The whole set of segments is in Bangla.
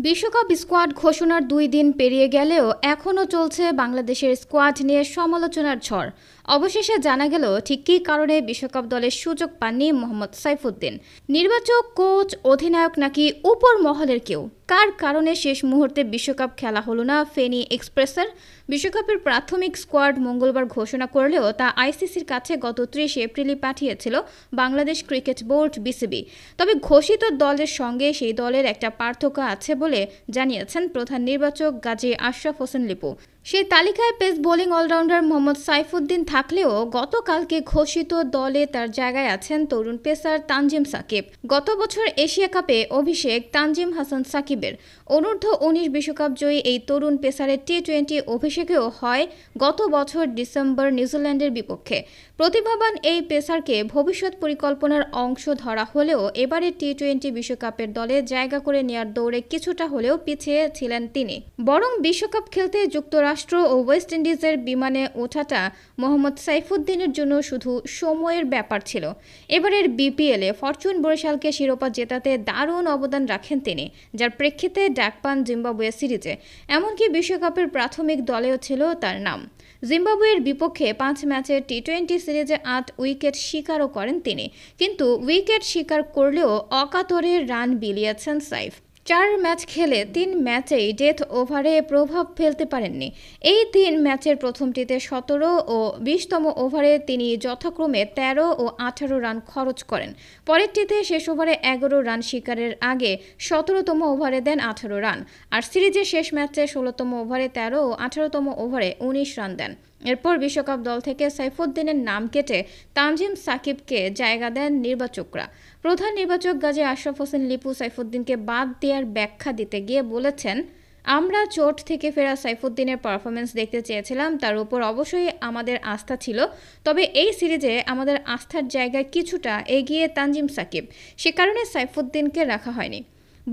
বিশ্বকাপ স্কোয়াড ঘোষণার 2 দিন পেরিয়ে গেলেও এখনও চলছে বাংলাদেশের স্কোয়াড নিয়ে সমালোচনার ঝড়। অবশেষে জানা গেল ঠিক কী কারণে বিশ্বকাপ দলের সুযোগ পাননি মোহাম্মদ সাইফুদ্দিন। নির্বাচক, কোচ, অধিনায়ক নাকি উপর মহলের কেউ? কার কারণে শেষ মুহূর্তে বিশ্বকাপ খেলা হলো না ফেনী এক্সপ্রেসের? বিশ্বকাপের প্রাথমিক স্কোয়াড মঙ্গলবার ঘোষণা করলেও তা আইসিসির কাছে গত 30 এপ্রিলই পাঠিয়েছিল বাংলাদেশ ক্রিকেট বোর্ড বিসিবি। তবে ঘোষিত দলের সঙ্গে সেই দলের একটা পার্থক্য আছে বলে জানিয়েছেন প্রধান নির্বাচক গাজী আশরাফ হোসেন লিপু। সেই তালিকায় pace bowling allrounder Mohammad Saifuddin থাকলেও গতকালকে ঘোষিত দলে তার জায়গায় আছেন তরুণ পেসার তানজিম সাকিব। গত বছর এশিয়া কাপে অভিষেক তানজিম হাসান সাকিবের। অনূর্ধ্ব-19 বিশ্বকাপ জয়ী এই তরুণ পেসারের টি-20 অভিষেকেও হয় গত বছর ডিসেম্বর নিউজিল্যান্ডের বিপক্ষে। প্রতিভাবান এই পেসারকে ভবিষ্যৎ পরিকল্পনার অংশ ধরা হলেও এবারে টি-20 বিশ্বকাপের দলে জায়গা করে নেওয়ার দৌড়ে কিছুটা হলেও পিছিয়ে ছিলেন তিনি। বরং বিশ্বকাপ খেলতে যুক্তরাষ্ট্র ও ওয়েস্ট ইন্ডিজের বিমানে ওঠাটা মোহাম্মদ সাইফুদ্দিনের জন্য শুধু সময়ের ব্যাপার ছিল। এবারের বিপিএলে ফরচুন বরিশালকে শিরোপা জেতাতে দারুণ অবদান রাখেন তিনি, যার প্রেক্ষিতে ডাক পান জিম্বাবুয়ে সিরিজে। এমনকি বিশ্বকাপের প্রাথমিক দলেও ছিল তার নাম। জিম্বাবুয়ের বিপক্ষে 5 ম্যাচের টি-20 সিরিজে 8 উইকেট শিকারও করেন তিনি। কিন্তু উইকেট শিকার করলেও অকাতরে রান বিলিয়েছেন সাইফ। 4 ম্যাচ খেলে 3 ম্যাচেই ডেথ ওভারে প্রভাব ফেলতে পারেননি। এই 3 ম্যাচের প্রথমটিতে 17 ও 20তম ওভারে তিনি যথাক্রমে 13 ও 18 রান খরচ করেন। পরেরটিতে শেষ ওভারে 11 রান শিকারের আগে 17তম ওভারে দেন 18 রান। আর সিরিজের শেষ ম্যাচে 16তম ওভারে 13 ও 18তম ওভারে 19 রান দেন। এরপর বিশ্বকাপ দল থেকে সাইফুদ্দিনের নাম কেটে তানজিম সাকিবকে জায়গা দেন নির্বাচকরা। প্রধান নির্বাচক গাজী আশরাফ হোসেন লিপু সাইফুদ্দিনকে বাদ দেওয়ার ব্যাখ্যা দিতে গিয়ে বলেছেন, আমরা চোট থেকে ফেরা সাইফুদ্দিনের পারফরমেন্স দেখতে চেয়েছিলাম, তার উপর অবশ্যই আমাদের আস্থা ছিল। তবে এই সিরিজে আমাদের আস্থার জায়গায় কিছুটা এগিয়ে তানজিম সাকিব, সে কারণে সাইফুদ্দিনকে রাখা হয়নি।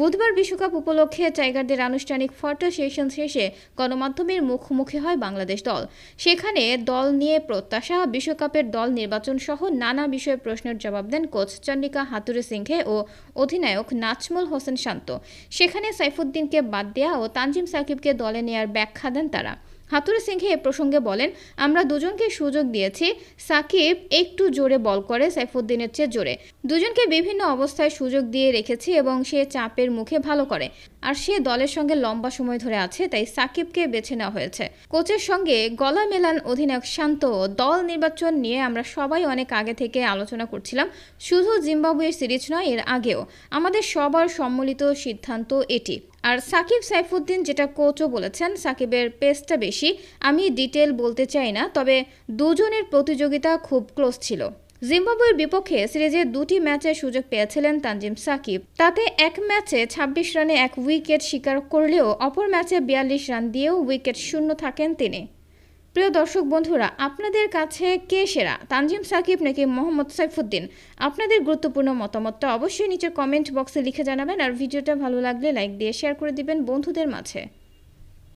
বুধবার বিশ্বকাপ উপলক্ষে টাইগারদের আনুষ্ঠানিক ফটো সেশন শেষে গণমাধ্যমের মুখোমুখি হয় বাংলাদেশ দল। সেখানে দল নিয়ে প্রত্যাশা, বিশ্বকাপের দল নির্বাচন সহ নানা বিষয়ে প্রশ্নের জবাব দেন কোচ চন্ডিকা হাথুরুসিংহে ও অধিনায়ক নাজমুল হোসেন শান্ত। সেখানে সাইফুদ্দিনকে বাদ দেয়া ও তানজিম সাকিবকে দলে নেয়ার ব্যাখ্যা দেন তারা। হাথুরুসিংহে এ প্রসঙ্গে বলেন, আমরা দুজনকে সুযোগ দিয়েছি। সাকিব একটু জোরে বল করে, সাইফুদ্দিনের চেয়ে জোরে। দুজনকে বিভিন্ন অবস্থায় সুযোগ দিয়ে রেখেছি এবং সে চাপের মুখে ভালো করে। আর সে দলের সঙ্গে লম্বা সময় ধরে আছে, তাই সাকিবকে বেছে নেওয়া হয়েছে। কোচের সঙ্গে গলা মেলান অধিনায়ক শান্ত। দল নির্বাচন নিয়ে আমরা সবাই অনেক আগে থেকে আলোচনা করছিলাম, শুধু জিম্বাবুয়ের সিরিজ নয়, এর আগেও। আমাদের সবার সম্মিলিত সিদ্ধান্ত এটি। আর সাকিব সাইফুদ্দিন যেটা কোচও বলেছেন, সাকিবের পেসটা বেশি। আমি ডিটেল বলতে চাই না, তবে দুজনের প্রতিযোগিতা খুব ক্লোজ ছিল। জিম্বাবুয়ের বিপক্ষে সিরিজে 2টি ম্যাচে সুযোগ পেয়েছিলেন তানজিম সাকিব। তাতে এক ম্যাচে 26 রানে 1 উইকেট শিকার করলেও অপর ম্যাচে 42 রান দিয়েও উইকেট শূন্য থাকেন তিনি। প্রিয় দর্শক বন্ধুরা, আপনাদের কাছে কে সেরা, তানজিম সাকিব নাকি মোহাম্মদ সাইফুদ্দিন? আপনাদের গুরুত্বপূর্ণ মতামতটা অবশ্যই নিচে কমেন্ট বক্সে লিখে জানাবেন। আর ভিডিওটা ভালো লাগলে লাইক দিয়ে শেয়ার করে দিবেন বন্ধুদের মাঝে।